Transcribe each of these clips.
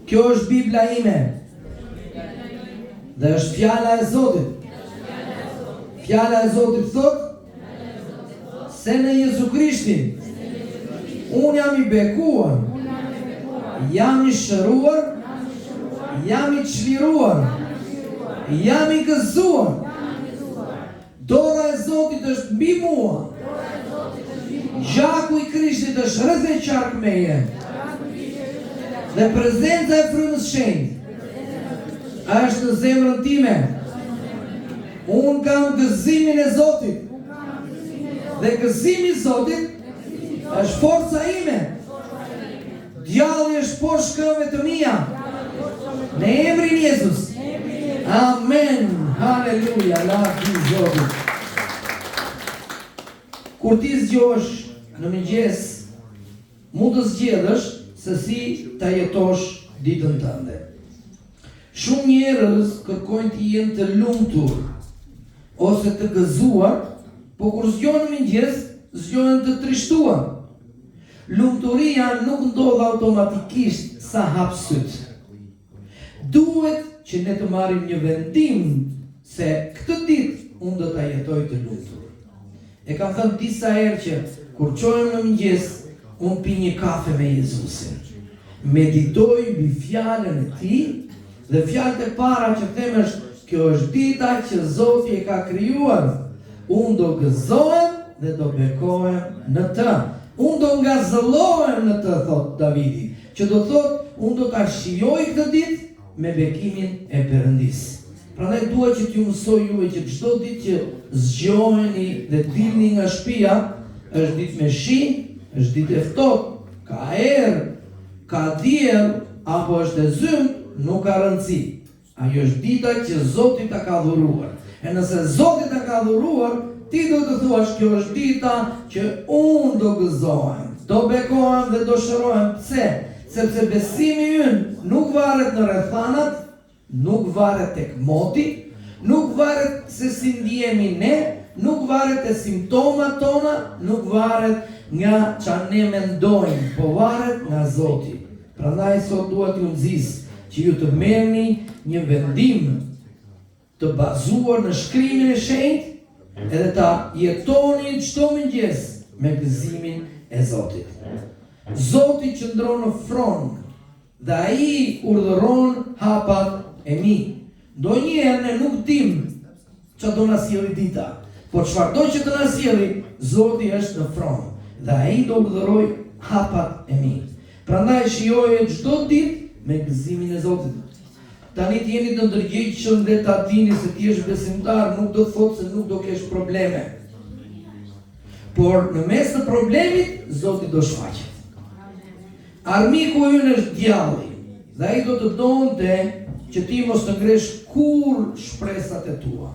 Kjo është Bibla ime. Dhe është fjala e Zotit. Fjala e Zotit thot se në Jezu Krishtin unë jam i bekuar, jam i shëruar, jam i çliruar, jam i gëzuar. Dora e Zotit është mbi mua. Gjaku i Krishtit është rreth e qark meje. Dhe prezenca e Frymës Shenjtë është në zemrën time. Unë kam gëzimin e Zotit. Dhe gëzimi i Zotit është forca ime. Djalli është poshtë këmbëve të mia. Në emrin e Jezus. Amen. Haleluja. Lavdi Zotit. Kur ti zgjohesh në mëngjes, mund të zgjedhësh se si ta jetosh ditën tënde. Shumë njerëz kërkojnë të jenë të lumtur ose të gëzuar, po kur zgjohen në mëngjes, zgjohen të trishtuar. Lumturia nuk ndodh automatikisht sa hap syt. Duhet që ne të marrim një vendim se këtë ditë unë do ta jetoj të lumtur. E kam thënë disa herë që kur çohem në mëngjes, unë pi një kafe me Jezusin. Meditoj mbi fjalën e Tij dhe fjalët e para që them është: kjo është dita që Zoti e ka krijuar. Unë do gëzohem dhe do bekohem në të. Unë do ngazëllohem në të, thot Davidi, që do thot unë do ta shijoj këtë ditë me bekimin e Perëndis. Prandaj dua që t'ju mësoj juve që çdo ditë që zgjoheni dhe dilni nga shtëpia, është ditë me shi, është ditë e ftohtë, ka erë, ka diell apo është e zymë, nuk ka rëndësi. Ajo është dita që Zoti ta ka dhuruar. E nëse Zoti ta ka dhuruar, ti do të thuash kjo është dita që unë do gëzohem, do bekohem dhe do shërohem. Pse? Sepse besimi ynë nuk varet në rrethanat, nuk varet tek moti, nuk varet se si ndjehemi ne, nuk varet te simptomat tona, nuk varet nga çfarë ne mendojmë, po varet nga Zoti. Prandaj sot dua t'ju nxis që ju të merrni një vendim të bazuar në shkrimin e shenjtë edhe ta jetoni çdo mëngjes me gëzimin e Zotit. Zoti qëndron në fron dhe ai urdhëron hapat e mi. Ndonjëherë ne nuk dim çfarë do na sjellë dita, por çfarëdo që të na sjellë, Zoti është në fron dhe ai do urdhëroj hapat e mi. Prandaj shijoje çdo ditë me gëzimin e Zotit. Tani të jeni të ndërgjegjshëm dhe ta dini se ti je besimtar, nuk do të thotë se nuk do kesh probleme. Por në mes të problemit, Zoti do shfaqet. Armiku ynë është djalli, dhe ai do të donte që ti mos të ngresh kur shpresat e tua.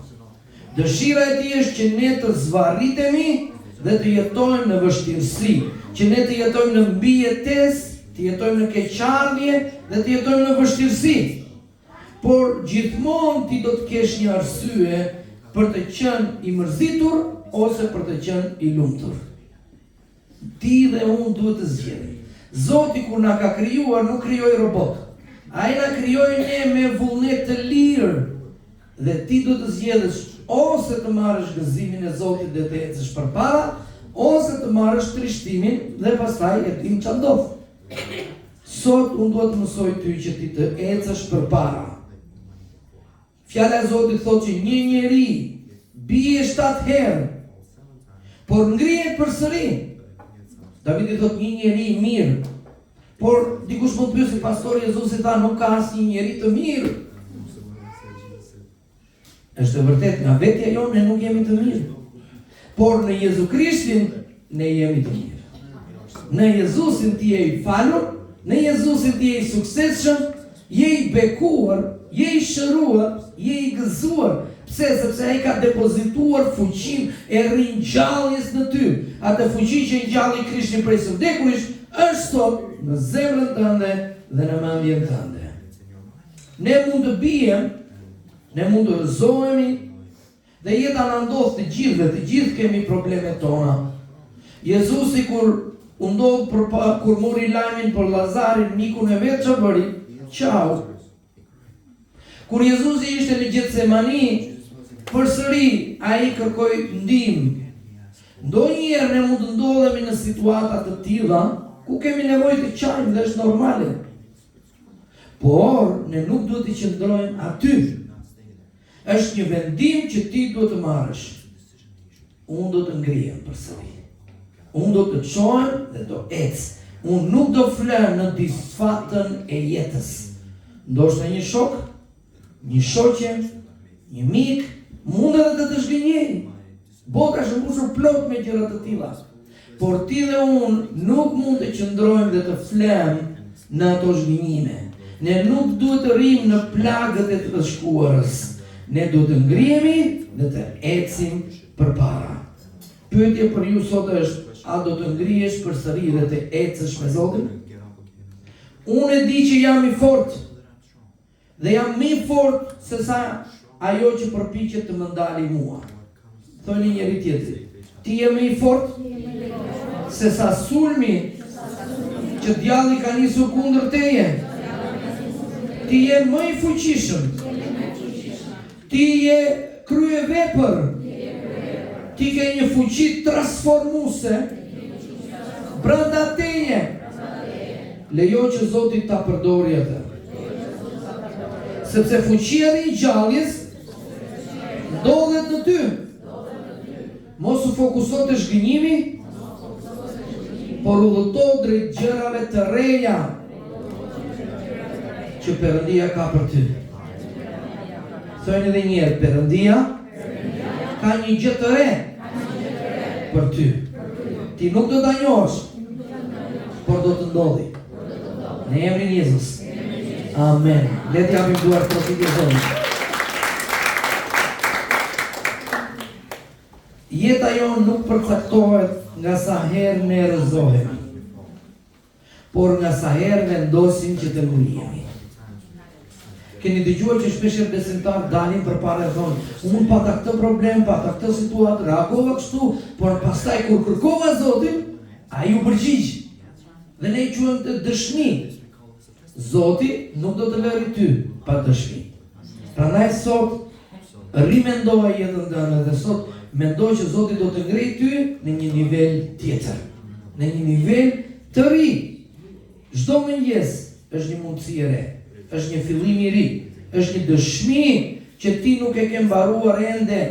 Dëshira e tij është që ne të zvarritemi dhe të jetojmë në vështirësi, që ne të jetojmë në mbijetesë, të jetojmë në keqardhje dhe të jetojmë në vështirësi. Por gjithmonë ti do të kesh një arsye për të qenë i mërzitur ose për të qenë i lumtur. Ti dhe unë duhet të zgjedhim. Zoti kur na ka krijuar nuk krijoi robot. Ai na krijoi ne me vullnet të lirë dhe ti do të zgjedhësh ose të marrësh gëzimin e Zotit dhe të ecësh përpara, ose të marrësh trishtimin dhe pastaj e dim ç'a ndodh. Sot unë duhet të mësoj ty që ti të ecësh përpara. Fjala e Zotit thotë që një njeri bie 7 herë, por ngrihet përsëri. Davidi thotë një njeri i mirë, por dikush mund të pyesë pastori Jezusi tha nuk ka asnjë njeri të mirë. Është vërtet nga vetja jonë ne nuk jemi të mirë. Por në Jezu Krishtin ne jemi të mirë. Në Jezusin ti je i falur, në Jezusin ti je i suksesshëm, je i bekuar, je i shëruar, je i gëzuar. Pse? Sepse ai ka depozituar fuqinë e ringjalljes në ty. Atë fuqi që ngjalli Krishtin prej së vdekurit është sot në zemrën tënde dhe në mendjen tënde. Ne mund të bijem, ne mund të rëzohemi dhe jeta na ndodh të gjithë kemi problemet tona. Jezusi kur u ndodh kur mori lajmin për Lazarin, mikun e vet ç'a bëri? Ciao. Kur Jezusi ishte në Getsemani, përsëri ai kërkoi ndihmë. Ndonjëherë ne mund të ndodhemi në situata të tilla ku kemi nevojë të qajmë dhe është normale. Por ne nuk duhet të qëndrojmë aty. Është një vendim që ti duhet të marrësh. Unë do të ngrihem përsëri. Unë do të çohem dhe do ec. Unë nuk do flem në disfatën e jetës. Ndoshta një shok, një shoqe, një mik, mund edhe të zhgënjej. Bota është mbushur plot me gjëra të tilla. Por ti dhe unë nuk mund të qëndrojmë dhe të flem në ato zhgënjime. Ne nuk duhet të rrim në plagët e të shkuarës. Ne duhet të ngrihemi dhe të ecim përpara. Pyetja për ju sot është, a do të ngrihesh përsëri dhe të ecësh me Zotin? Unë e di që jam i fortë. Dhe jam më i fortë se sa ajo që përpiqet të më ndali mua. Thoni njëri tjetrit, ti je më i fortë se sa sulmi që djalli ka nisur kundër teje. Ti je më i fuqishëm. Ti je kryevepër. Ti ke një fuqi transformuese brenda teje. Lejo që Zoti ta përdori atë. Sepse fuqia e ringjalljes ndodhet në ty. Mos u fokuso te zhgënjimi, por udhëto drejt gjërave të reja që Perëndia ka për ty. Thoni edhe një herë, Perëndia ka një gjë të re për ty. Ti nuk do ta njohësh, por do të ndodhi. Në emrin e Jezus. Amen. Le të japim duar profetit e Zotit. Jeta jonë nuk përcaktohet nga sa herë ne rrëzohemi, por nga sa herë vendosim që të ngulihemi. Keni dëgjuar që shpeshherë besimtarë dalin përpara e thonë, unë pata këtë problem, pata këtë situatë, reagova kështu, por pastaj kur kërkova Zotin, ai u përgjigj. Dhe ne i quajmë të dëshmi. Zoti nuk do të lëri ty pa dëshmi. Prandaj sot rimendoja jetën tënde dhe sot mendoj që Zoti do të ngrej ty në një nivel tjetër, në një nivel të ri. Çdo mëngjes është një mundësi e re, është një fillim i ri, është një dëshmi që ti nuk e ke mbaruar ende.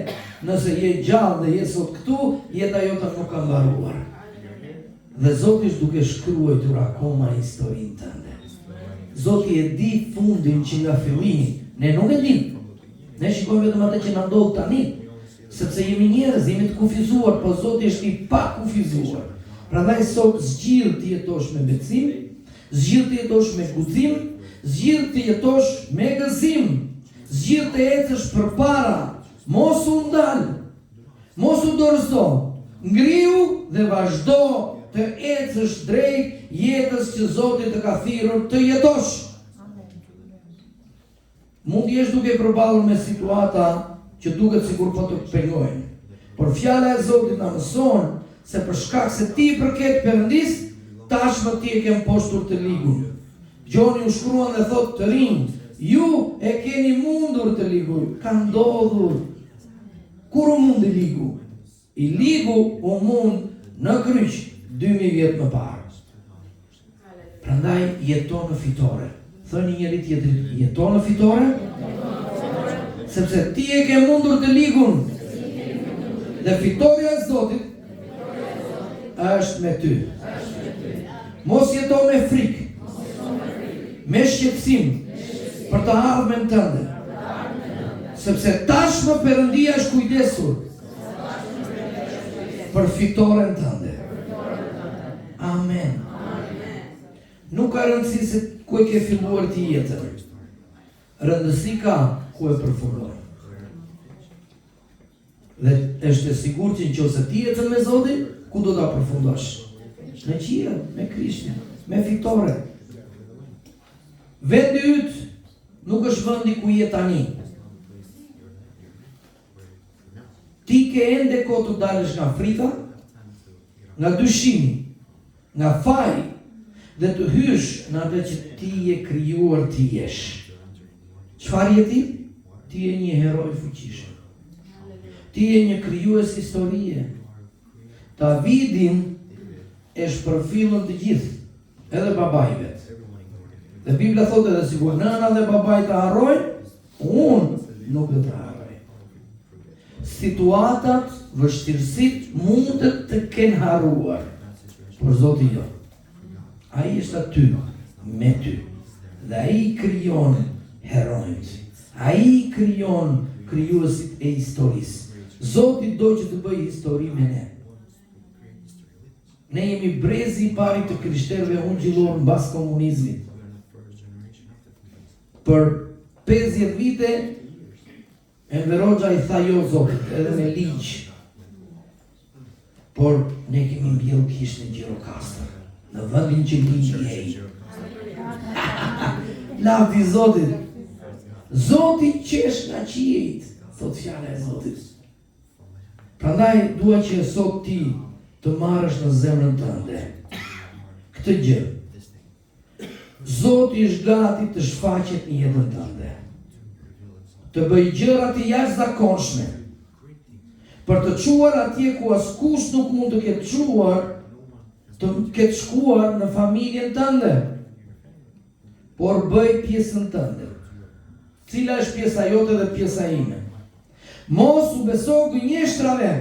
Nëse je gjallë dhe je sot këtu, jeta jote nuk ka mbaruar. Dhe Zoti është duke shkruar akoma historinë tënde. Zoti e di fundin që nga fillimi, ne nuk e dim. Ne shikojmë vetëm atë që na ndodh tani. Sepse jemi njerëz, jemi të kufizuar, por Zoti është i pa kufizuar. Prandaj sot zgjill të jetosh me becim, zgjill të jetosh me guxim, zgjill të jetosh me gëzim, zgjill të ecësh përpara, mos u ndal, mos u dorëzo, ngrihu dhe vazhdo të ecësh drejt jetës që Zoti të ka thirrur të jetosh. Mund jesh duke përballur me situata që duket sikur po të pengojnë. Por fjala e Zotit na mëson se për shkak se ti i përket Perëndis, tashmë ti e ke mposhtur të ligun. Gjoni u shkruan dhe thot të rinj, ju e keni mundur të ligur. Ka ndodhur. Kur u mundi ligu? I ligu u mund në kryq 2000 vjet më parë. Prandaj jeton në fitore. Thoni njëri tjetrit, jeton në fitore? Sepse ti e ke mundur të ligun. Dhe fitoria e Zotit është me ty. Mos jeto me frikë, me shqetësim për të ardhmen tënde. Sepse tashmë Perëndia është kujdesur për fitoren tënde. Amen. Nuk ka rëndësi se ku e ke filluar ti jetën. Rëndësi ka ku e përfundon. Dhe është e sigurt që nëse ti jetën me Zotin, ku do ta përfundosh? Në qiell, me Krishtin, me fitore. Vendi yt nuk është vendi ku je tani. Ti ke ende kohë të dalësh nga frika, nga dyshimi, nga faji, dhe të hysh në atë që ti je krijuar ti jesh. Çfarë je ti? Ti je një heroj fuqishëm. Ti je një krijues historie. Davidin e shpërfillën të gjithë, edhe babai vet. Dhe Bibla thotë edhe sikur nëna dhe babai të harrojnë, unë nuk do të harroj. Situatat, vështirësit mund të kenë harruar, por Zoti jo. Ai është aty me ty. Dhe ai krijon herojt. Ai krijon krijuesit e historisë. Zoti do që të bëjë histori me ne. Ne jemi brezi i parë të krishterëve ungjillor mbas komunizmit. Për 50 vite Enver Hoxha i tha jo Zotit, edhe me ligj. Por ne kemi mbjell kishën e Gjirokastër, në vendin që ligji jej. Lavdi Zotit. Zoti qesh nga qiejt, thot fjala e Zotit. Prandaj dua që sot ti të marrësh në zemrën tënde këtë gjë. Zoti është gati të shfaqet në jetën tënde, të bëj gjëra të jashtëzakonshme, për të çuar atje ku askush nuk mund të ketë çuar, të ketë shkuar në familjen tënde. Por bëj pjesën tënde. Cila është pjesa jote dhe pjesa ime? Mos u beso gënjeshtrave.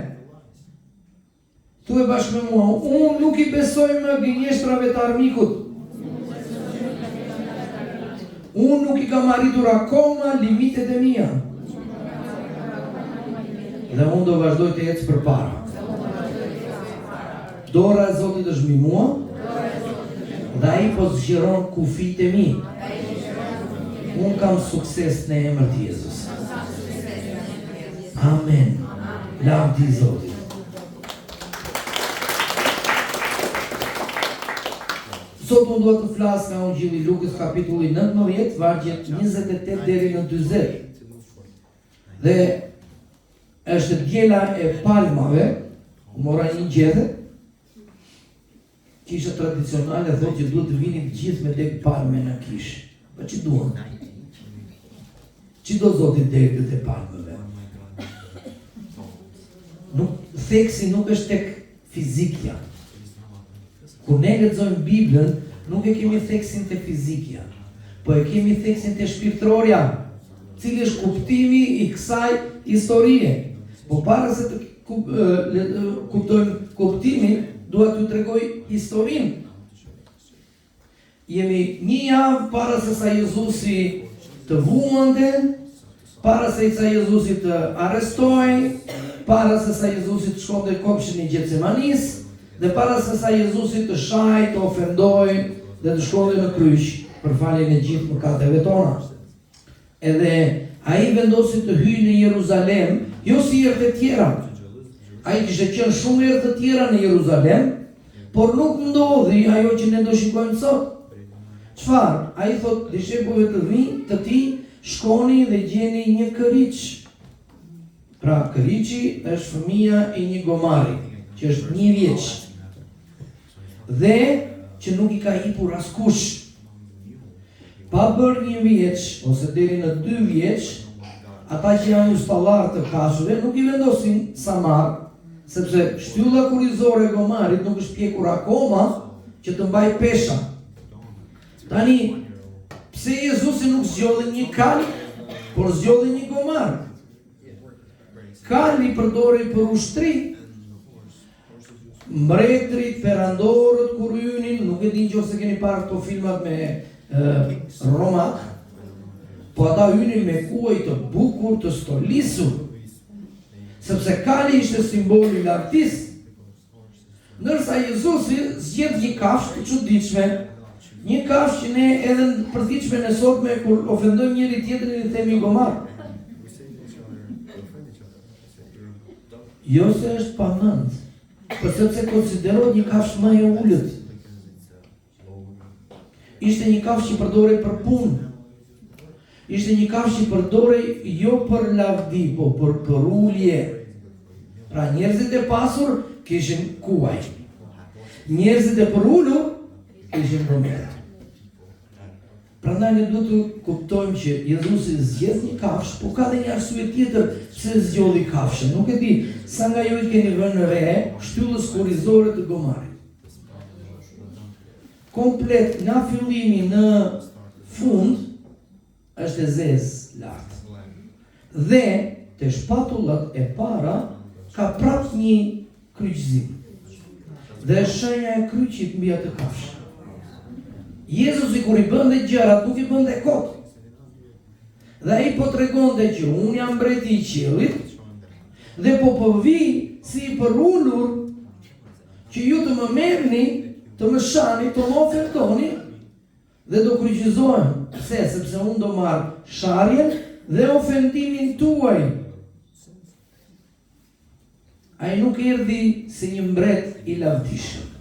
Thuaj bashkë me mua, unë nuk i besoj më gënjeshtrave të armikut. Unë nuk i kam arritur akoma limitet e mia. Dhe unë do vazhdoj të ecë përpara. Dora e Zotit është mbi mua, dhe ai po zgjeron kufijtë e mi. Unë kam sukses në emër të Jezus. Amen. Lavdi Zotit. Sot unë duhet të flas nga Ungjilli Lukës kapitulli 19, vargjet 28 deri në 40. Dhe është djela e palmave, mora një gjethe, kisha tradicionale thotë që duhet të vini të gjithë me dek palme në kishë. Po që duhet? Që do Zoti dekët e palmeve? Theksi nuk është tek fizikja. Kur ne lexojmë Biblën, nuk e kemi theksin te fizikja, po e kemi theksin te shpirtërorja, cili është kuptimi i kësaj historie. Po para se të kuptojmë kuptimin, dua t'ju tregoj historinë. Jemi një javë para se sa Jezusi të vuante, para se sa Jezusi të arrestohej, para se sa Jezusi të shkonte në kopshin e Gjetsemanit, dhe para se sa Jezusi të shaj, të ofendoj dhe të shkonte në kryq për faljen e gjithë mëkateve tona. Edhe ai vendosi të hyjë në Jeruzalem, jo si herët e tjera. Ai kishte qenë shumë herë të tjera në Jeruzalem, por nuk ndodhi ajo që ne do shikojmë sot. Çfarë? Ai thot dishepujve të tij, shkoni dhe gjeni një këriç. Pra këriçi është fëmia e një gomari, që është 1 vjeç. Dhe që nuk i ka hipur askush. Pa bërë 1 vjeç ose deri në 2 vjeç, ata që janë ustallar të kafshëve nuk i vendosin samar, sepse shtylla kurrizore e gomarit nuk është pjekur akoma që të mbaj pesha. Tani, pse Jezusi nuk zgjodhi një kal, por zgjodhi një gomar? Kali përdori për ushtri. Mbretërit, perandorët, kur hynin, nuk e din që ose keni parë këto filmat me romak, po ata hynin me kuaj të bukur, të stolisur, sepse kali ishte simboli i lartësisë. Ndërsa Jezusi zgjedh një kafshë të çuditshme, një kafshë që ne edhe në përditshme në sotme kur ofendojmë njëri tjetrin i themi gomar. Jo se është pamend, por sepse konsiderohet një kafshë më e ulët. Ishte një kafshë që përdorej për punë. Ishte një kafshë që përdorej jo për lavdi, po për ulje. Pra njerëzit e pasur kishin kuaj. Njerëzit e për ulur ishin romerë. Prandaj ne duhet të kuptojmë që Jezusi zgjedh një kafshë, po ka dhe një arsye tjetër pse zgjodhi kafshën. Nuk e di sa nga ju i keni vënë re shtyllës korrizore të gomarit. Komplet nga fillimi në fund është e zezë lart. Dhe te shpatullat e para ka prap një kryqëzim. Dhe shenja e kryqit mbi atë kafshë. Jezusi kur i bënde gjërat nuk i bënde kot. Dhe ai po tregonte që unë jam mbreti i qiellit dhe po vi si i përullur që ju të më merrni, të më shani, të më ofertoni dhe do kryqëzohem. Pse? Sepse unë do marr sharjen dhe ofendimin tuaj. Ai nuk erdhi si një mbret i lavdishëm.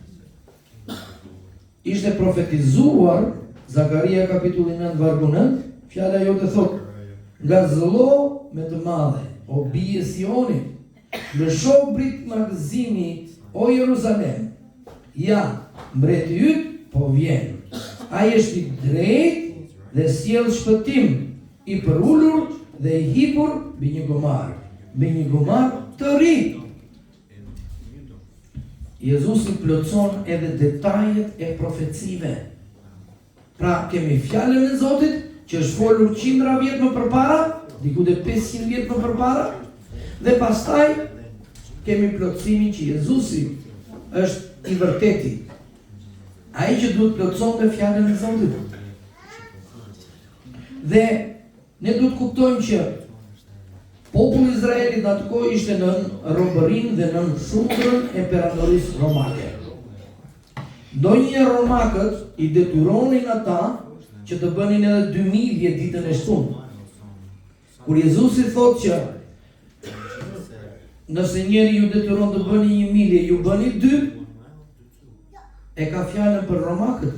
Ishte profetizuar, Zakaria kapitulli 9 vargu 9, fjala jote thot, nga zëllo me të madhe, o bie Sionit, lësho brit magëzimi, o Jeruzalem, ja, mbreti yt po vjen. Ai është i drejtë dhe sjell shpëtim, i përullur dhe i hipur mbi një gomar të ri. Jezusi plotson edhe detajet e profecive. Pra kemi fjalën e Zotit që është folur 100 vjet më përpara, diku te 500 vjet më përpara, dhe pastaj kemi plotësimin që Jezusi është i vërteti. Ai që duhet plotsonte fjalën e Zotit. Dhe ne duhet kuptojmë që populli i Izraelit në atë kohë ishte në robërinë dhe në shundrën e perandorisë romake. Ndonjëherë romakët i detyronin ata që të bënin edhe 2000 ditën e shtunë. Kur Jezusi thotë që nëse njeri ju detyron të bëni 1000, ju bëni 2, e ka fjalën për romakët.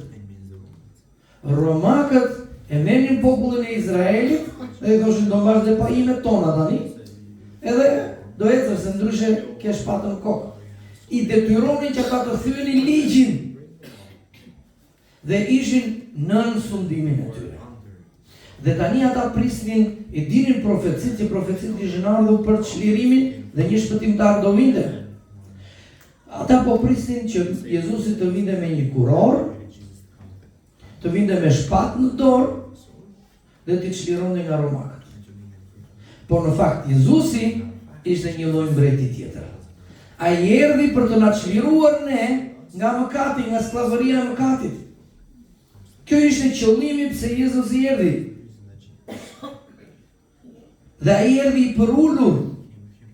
Romakët e merrin popullin e Izraelit dhe thoshin do mbash dhe pajimet tona tani, edhe do ecër se ndryshe kesh patën kokë. I detyronin që ata të thyenin ligjin dhe ishin nën sundimin e tyre. Dhe tani ata prisnin, e dinin profecit që profecit ishin ardhur për çlirimin dhe një shpëtimtar do vinte. Ata po prisnin që Jezusi të vinte me një kuror, të vinte me shpatë në dorë dhe t'i çlironte nga romakët. Por në fakt Jezusi ishte një lloj mbreti tjetër. Ai erdhi për të na çliruar ne nga mëkati, nga skllavëria e mëkatit. Kjo ishte qëllimi pse Jezusi erdhi. Dhe ai erdhi i përullur,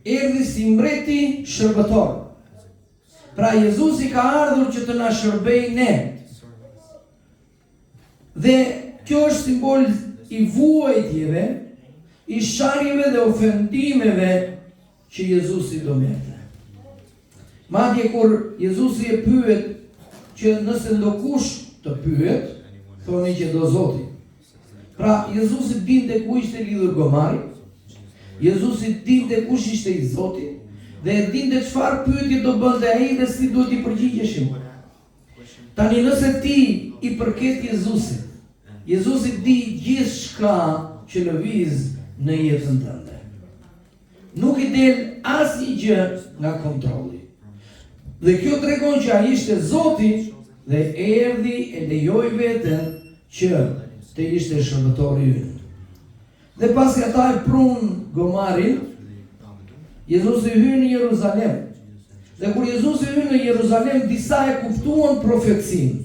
erdhi si mbreti shërbëtor. Pra Jezusi ka ardhur që të na shërbejë ne. Dhe kjo është simbol i vuajtjeve, i sharjeve dhe ofendimeve që Jezusi do merrte. Madje kur Jezusi e pyet që nëse ndokush të pyet, thoni që do Zoti. Pra Jezusi dinte ku ishte lidhur gomari, Jezusi dinte kush ishte i Zotit dhe dinte çfarë pyetje do bënte ai dhe si duhet i përgjigjeshim. Tani nëse ti i përket Jezusit, Jezusi di gjithçka që lëviz në jetën tënde. Nuk i del asnjë gjë nga kontrolli. Dhe kjo tregon që ai ishte Zoti dhe erdhi e lejoi veten që të ishte shërbëtori i ynë. Dhe pasi ata e prun gomarin, Jezusi hyn në Jeruzalem. Dhe kur Jezusi hyn në Jeruzalem, disa e kuptuan profecinë.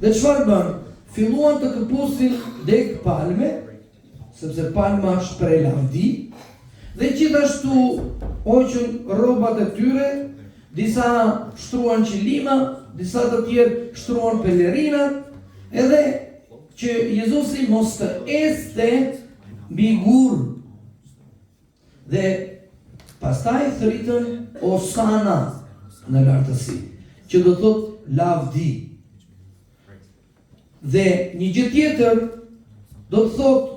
Dhe çfarë bën? Filluan të këpusin deg palme, sepse palma shpreh lavdi, dhe gjithashtu hoqën rrobat e tyre, disa shtruan qilima, disa të tjerë shtruan pelerina, edhe që Jezusi mos të este mbi gur. Dhe pastaj thritën Osana në lartësi, që do thotë lavdi. Dhe një gjë tjetër do të thotë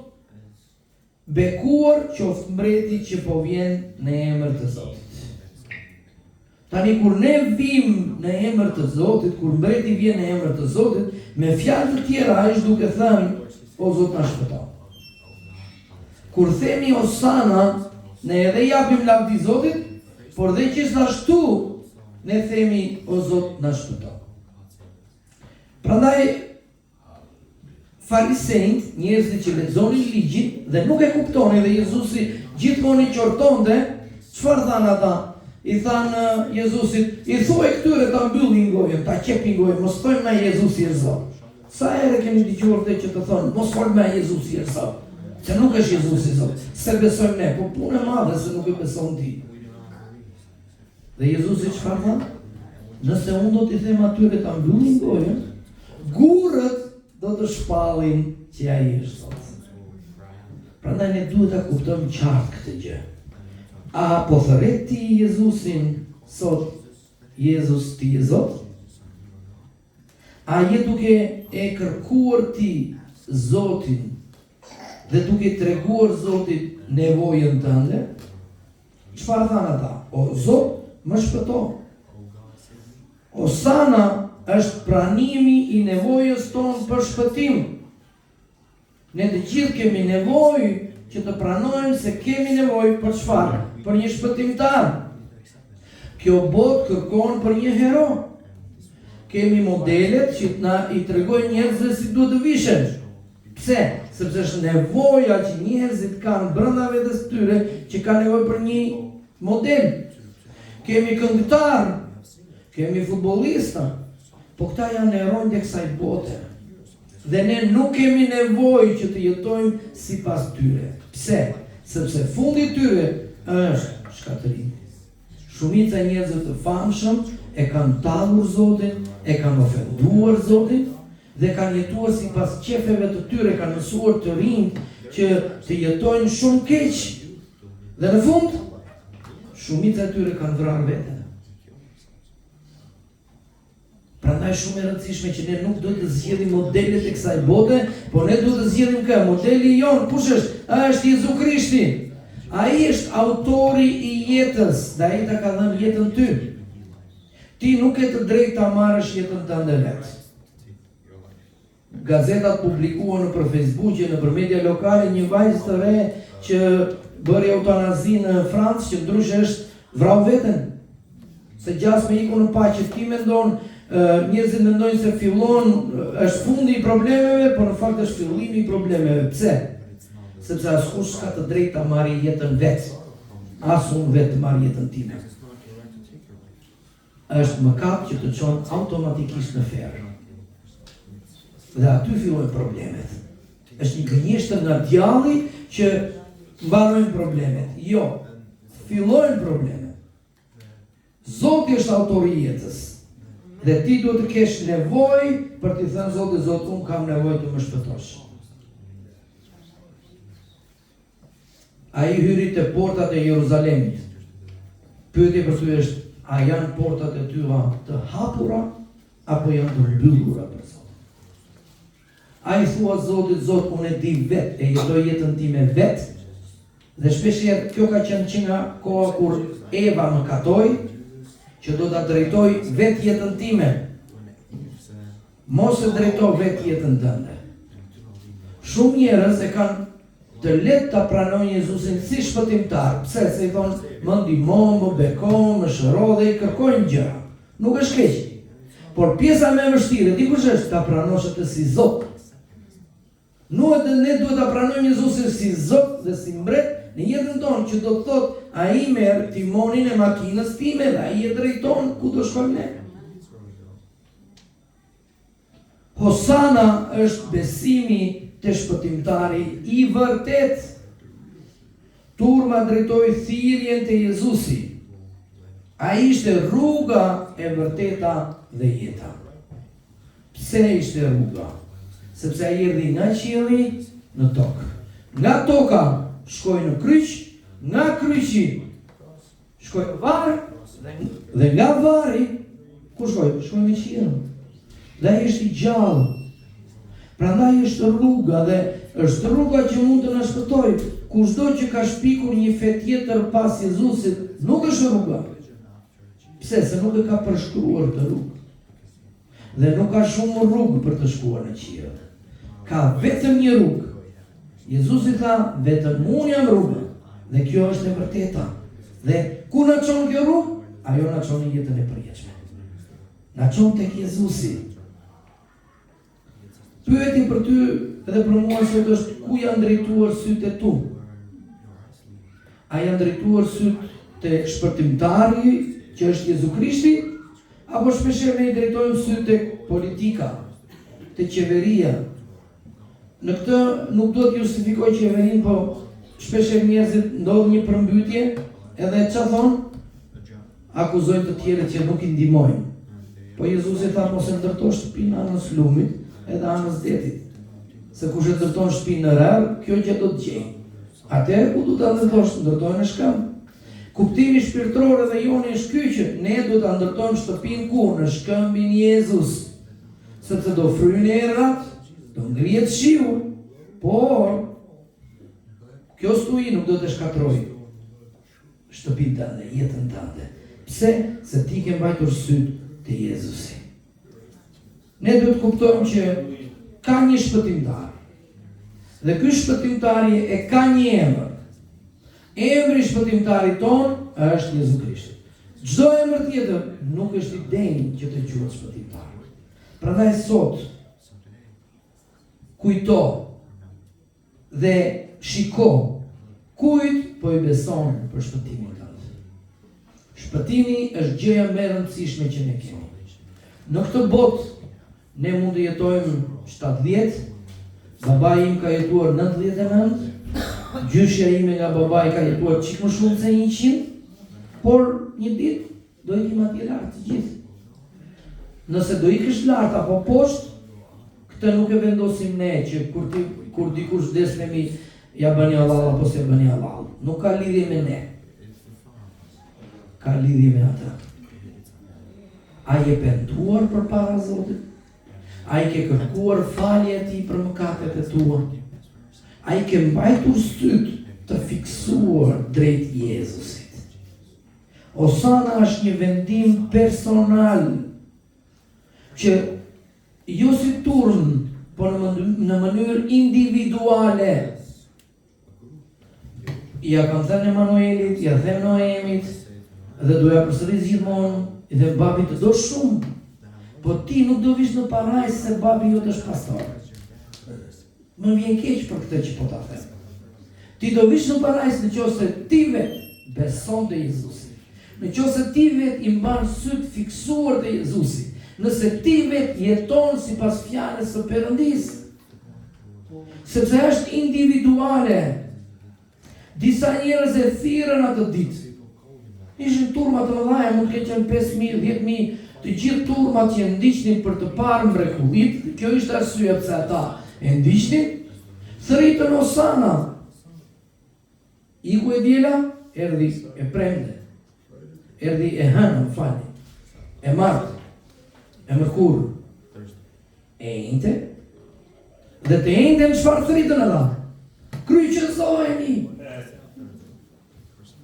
bekuar qoftë mbreti që po vjen në emër të Zotit. Tani kur ne vim në emër të Zotit, kur mbreti vjen në emër të Zotit, me fjalë të tjera ai është duke thënë, o Zot na shpëto. Kur themi Osana, ne edhe japim lavdi Zotit, por dhe gjithashtu ne themi, o Zot na shpëto. Prandaj farisejt, njerëzit që lexonin ligjin dhe nuk e kuptonin dhe Jezusi gjithmonë i qortonte, çfarë thanë ata? I thanë Jezusit, i thuaj këtyre ta mbyllin gojën, ta qepin gojën, mos thojmë na Jezusi është Zot. Sa herë kemi dëgjuar te që të thonë, mos fol me Jezusi është Zot. Se nuk është Jezusi Zot, se besojmë ne, po punë e madhe se nuk e beson ti. Dhe Jezusi çfarë tha? Nëse unë do t'i them atyre ta mbyllin gojën, gurët do të shpallin që ai është Zot. Prandaj ne duhet ta kuptojmë qartë këtë gjë. A po thërret ti Jezusin sot, Jezus ti je Zot? A je duke e kërkuar ti Zotin dhe duke treguar Zotit nevojën tënde? Çfarë thanë ata? O Zot, më shpëto. Osana është pranimi i nevojës tonë për shpëtim. Ne të gjithë kemi nevojë që të pranojmë se kemi nevojë për çfarë? Për një shpëtimtar. Kjo botë kërkon për një hero. Kemi modelet që na i tregojnë njerëzve si duhet të vishen. Pse? Sepse është nevoja që njerëzit kanë brenda vetes tyre që kanë nevojë për një model. Kemi këngëtar, kemi futbollista, po këta janë heronjtë e kësaj bote. Dhe ne nuk kemi nevojë që të jetojmë sipas tyre. Pse? Sepse fundi i tyre është shkatërim. Shumica e njerëzve të famshëm e kanë tallur Zotin, e kanë ofenduar Zotin dhe kanë jetuar sipas qefeve të tyre, kanë mësuar të rinj që të jetojnë shumë keq. Dhe në fund, shumica e tyre kanë vrarë veten. Prandaj shumë e rëndësishme që ne nuk duhet të zgjedhim modelet e kësaj bote, por ne duhet të zgjedhim kë modeli jon, kush është? Është Jezu Krishti. Ai është autori i jetës, dhe ai ta ka dhënë jetën ty. Ti nuk ke të drejtë ta marrësh jetën tënde vetë. Gazetat publikuan nëpër Facebook, nëpër media lokale një vajzë të re që bëri eutanazi në Francë, që ndryshe është vrau veten. Se gjasme iku në paqe, ti mendon, njerëzit mendojnë se fillon është fundi i problemeve, por në fakt është fillimi i problemeve. Pse? Sepse askush s'ka të drejtë ta marrë jetën vetë. As unë vetë të marrë jetën time. Është mëkat që të çon automatikisht në ferr. Dhe aty fillojnë problemet. Është një gënjeshtër nga djalli që mbarojnë problemet. Jo, fillojnë problemet. Zoti është autori i jetës. Dhe ti duhet të kesh nevojë për t'i thënë Zotit, Zot, unë kam nevojë të më shpëtosh. Ai hyri te portat e Jeruzalemit. Pyetja për ty është, a janë portat e tyra të hapura apo janë të mbyllura për Zot? Ai thua Zotit, Zot, unë e di vetë, e jetoj jetën time vetë. Dhe shpeshherë kjo ka qenë që nga koha kur Eva më katoi, që do ta drejtoj vetë jetën time. Mos e drejto vetë jetën tënde. Shumë njerëz e kanë të letë ta pranojnë Jezusin si shpëtimtar. Pse? Se i thonë, më ndihmo, më beko, më shëro dhe i kërkojnë gjëra. Nuk është keq. Por pjesa më e vështirë, di kush është? Ta pranosh atë si Zot. Nuk ne duhet ta pranojmë Jezusin si Zot dhe si mbret në jetën tonë, që do të thotë ai merr timonin e makinës time dhe ai e drejton ku do shkojmë ne. Hosana është besimi të shpëtimtari i vërtet. Turma drejtoi thirrjen te Jezusi. Ai ishte rruga e vërteta dhe jeta. Pse ishte rruga? Sepse ai erdhi nga qielli në tokë. Nga toka shkoi në kryq, nga kryqi shkoi në varr dhe nga varri ku shkoi? Shkoi në qiell. Dhe ai është i gjallë. Prandaj është rruga dhe është rruga që mund të na shpëtojë. Kushdo që ka shpikur një fe tjetër pas Jezusit, nuk është rruga. Pse? Se nuk e ka përshkruar të rrugë. Dhe nuk ka shumë rrugë për të shkuar në qiell. Ka vetëm një rrugë. Jezusi tha, vetëm unë jam rruga. Dhe kjo është e vërteta. Dhe ku na çon kjo rrugë? Ajo na çon në jetën e përjetshme. Na çon tek Jezusi. Pyetja për ty edhe për mua sot është ku janë drejtuar sytë e tu? A janë drejtuar sytë te shpërtimtari që është Jezu Krishti? Apo shpeshherë ne i drejtojmë sytë tek politika, te qeveria? Në këtë nuk do të justifikoj qeverinë, po shpeshherë njerëzit ndodh një përmbytje edhe çfarë thon? Akuzojnë të tjerët që nuk i ndihmojnë. Po Jezusi tha mos e ndërtosh shtëpinë anës lumit, edhe anës detit. Se kush e ndërton shtëpinë në rrugë, kjo gjë do të gjejë. Atëherë ku do ta ndërtosh? Ndërtojnë në shkëmb. Kuptimi shpirtëror edhe joni është ky që ne do ta ndërtojmë shtëpinë ku? Në shkëmbin Jezus. Sepse do fryjnë errat, do ngrihet shiu, por kjo stuhi nuk do të shkatrojë shtëpinë tënde, jetën tënde. Pse? Se ti ke mbajtur syt te Jezusi. Ne duhet kuptojmë që ka një shpëtimtar. Dhe ky shpëtimtari e ka një emër. Emri i shpëtimtarit ton është Jezu Krishti. Çdo emër tjetër nuk është i denjë që të quhet shpëtimtar. Prandaj sot kujto dhe shiko kujt po i beson për shpëtimin tënd. Shpëtimi është gjëja më e rëndësishme që ne kemi. Në këtë botë ne mund të jetojmë 70, babai im ka jetuar 99, gjyshja ime nga babai ka jetuar çik më shumë se 100, por një ditë do ikim atje lart të gjithë. Nëse do ikësh lart apo poshtë, këtë nuk e vendosim ne që kur dikush vdes me ja bëni Allah apo se bëni Allah. Nuk ka lidhje me ne. Ka lidhje me ata. A je pentuar për para Zotit? A i ke kërkuar falje ti për mëkatet e tua? A i ke mbajtur syt të fiksuar drejt Jezusit? Osana është një vendim personal që jo si turn, po në mënyrë individuale. Ja kam thënë Emanuelit, ja them Noemit, dhe doja përsëris gjithmonë, dhe babi të do shumë, po ti nuk do vish në paraj se babi jote është pastor. Më vjen keq për këtë që po ta them. Ti do vish në paraj në qoftë ti vet beson te Jezusi. Në qoftë ti vet i mban syt fiksuar te Jezusi. Nëse ti vet jeton sipas fjalës së Perëndis. Sepse është individuale. Disa njerëz e thirrën atë ditë. Ishin turma të mëdha, mund të kenë 5.000, 10.000, të gjithë turmat që ndiqnin për të parë mrekullit. Kjo ishte arsyeja pse ata e ndiqnin. Thritën Osana. Iku e diela, erdhi e premte. Erdhi e hënë, falni. E martë, e mërkur, e inte. Dhe të inte në çfarë thritën ata? Kryqëzoheni.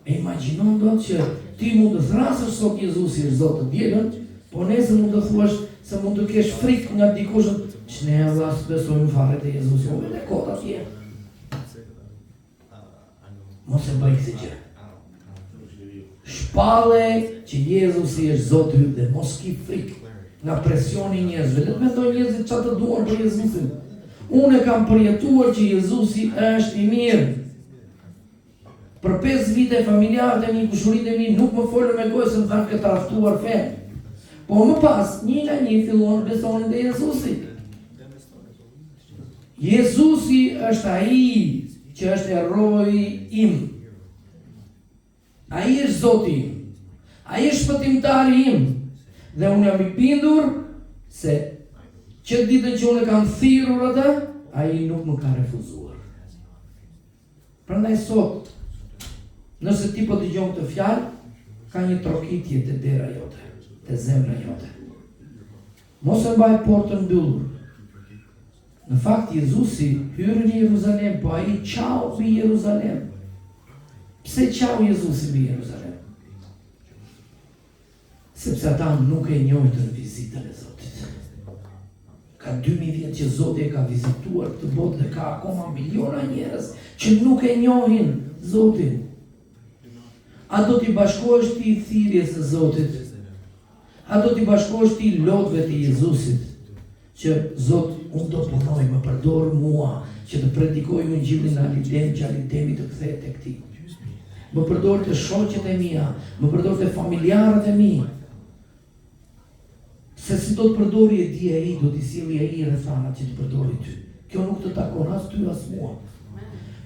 E imagjinon do që ti mund të thrasësh sot Jezusi është Zot të dielën, po nesër mund të thuash se mund të kesh frikë nga dikush që ne Allah besojmë fare te Jezusi. O vetë kota atje. Mos e bëj këtë gjë. Shpalle që Jezusi është Zoti yt dhe mos ki frikë nga presioni i njerëzve. Le të mendojnë njerëzit çfarë të duan për Jezusin. Unë kam përjetuar që Jezusi është i mirë. Për 5 vite familjarët e mi, kushuritë e mi nuk më folën me gojë se më thanë këtë raftuar fe. Po më pas, një nga një fillon besonin te Jezusi. Jezusi është ai që është eroi im. Ai është Zoti im. Ai është shpëtimtari im. Dhe unë jam i bindur se që ditën që unë kam thirrur atë, ai nuk më ka refuzuar. Prandaj sot, nëse ti po dëgjon këtë fjalë, ka një trokitje te dera jote, te zemra jote. Mos e mbaj portën mbyllur. Në fakt Jezusi hyrë në Jeruzalem, po ai qau mbi Jeruzalem. Pse qau Jezusi mbi Jeruzalem? Sepse ata nuk e njohin të vizitën e Zotit. Ka 2000 vjet që Zoti e ka vizituar këtë botë dhe ka akoma miliona njerëz që nuk e njohin Zotin. A do t'i bashkohesh ti thirrjes së Zotit? A do t'i bashkohesh ti lotëve të Jezusit? Që Zot, unë do punoj, më përdor mua që të predikoj ungjillin që Alidemi të kthehet tek ti. Më përdor të shoqet e mia, më përdor të familjarët e mi. Se si do të përdori e di ai, do t'i silli ai rrethana që të përdori ty. Kjo nuk të takon as ty as mua.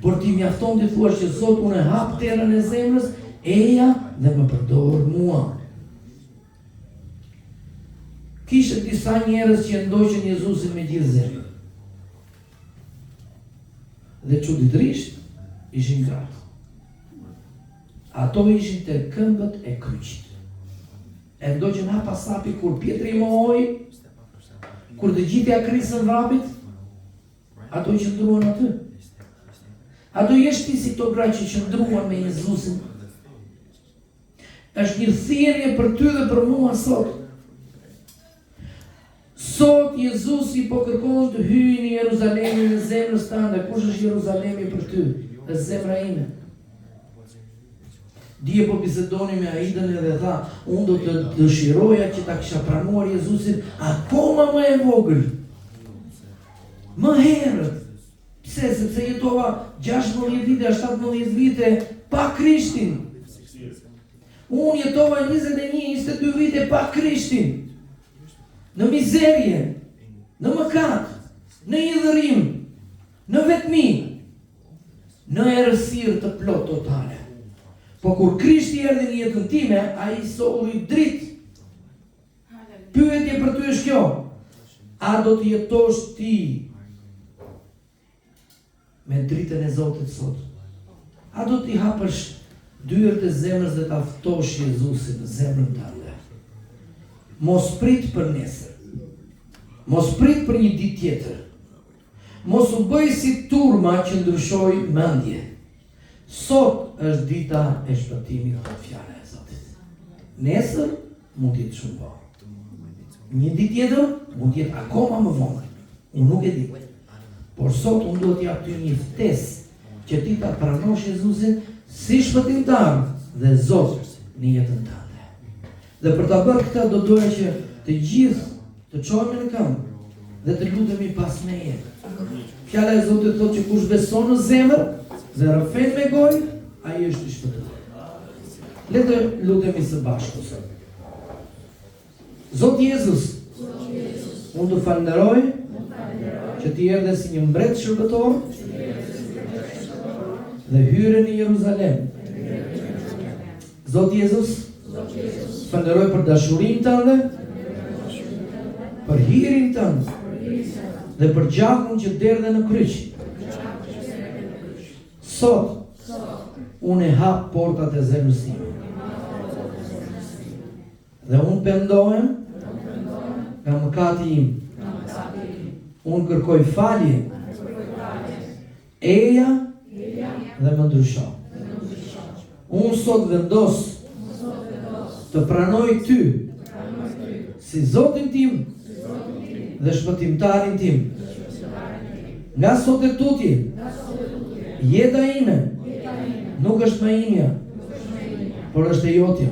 Por ti mjafton të thuash që Zot, unë hap terrën e zemrës, eja dhe më përdor mua. Kishte disa njerëz që ndoqën Jezusin me gjithë zemrën. Dhe çuditërisht ishin gratë. Ato ishin të këmbët e kryqit. E ndoqën hapa sapi kur Pietri mohoi, kur të gjithë ja krisën vrapit, ato i qëndruan aty. Ato jeshtë ti si këto gra që qëndruan me Jezusin. Është një thirrje për ty dhe për mua sot. Sot Jezusi po kërkon të hyjë në Jeruzalemin e zemrës tënde. Kush është Jeruzalemi për ty? Është zemra ime. Dje po bisedoni me Aidën edhe tha, unë do të dëshiroja që ta kisha pranuar Jezusin akoma më e vogël. Më herët. Pse? Sepse jetova 16 vite, 17 vite pa Krishtin. Unë jetova 21-22 vite pa Krishtin. Në mizerje, në mëkat, në idhërim, në vetmi, në errësirë të plot totale. Po kur Krishti erdhi në jetën time, ai solli dritë. Pyetje për ty është kjo: a do të jetosh ti me dritën e Zotit sot? A do t'i hapësh dyert e zemrës dhe ta ftosh Jezusin në zemrën tënde? Mos prit për nesër. Mos prit për një ditë tjetër. Mos u bëj si turma që ndryshoi mendje. Sot është dita e shpëtimit nga fjala e Zotit. Nesër mund të jetë shumë vonë. Një ditë tjetër mund të jetë akoma më vonë. Unë nuk e di. Por sot unë duhet t'jap ty një ftesë që ti ta pranosh Jezusin si shpëtimtar dhe Zot në jetën tënde. Dhe për ta bërë këtë do doja që të gjithë të çohemi në këmbë dhe të lutemi pas meje. Fjala e Zotit thotë që kush beson në zemër dhe rrëfen me gojë, ai është i shpëtuar. Le të lutemi së bashku sot. Zot Jezus, unë të falenderoj që ti erdhe si një mbret shërbëtor dhe hyre në Jeruzalem. Zot Jezus, falenderoj për dashurinë tënde, për hirin tënd dhe për gjakun që derdhe në kryq. Sot, unë e hap portat e zemrës time. Dhe unë pendohem nga mëkati im. Unë kërkoj falje. Eja dhe më ndrysho. Unë sot vendos të pranoj ty si Zotin tim dhe shpëtimtarin tim. Nga sot e tutje, jeta ime nuk është më imja, por është e jotja.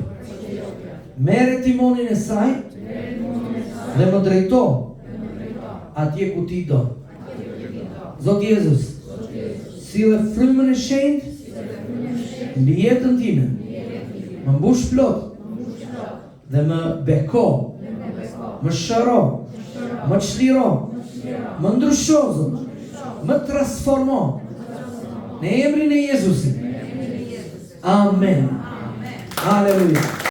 Merre timonin e saj dhe më drejto atje ku ti do. Zot Jezus, sille frymën e shenjtë mbi jetën time, më mbush plot dhe më beko, më shëro, më çliro, më ndrysho, më transformo në emrin e Jezusit. Amen. Aleluja.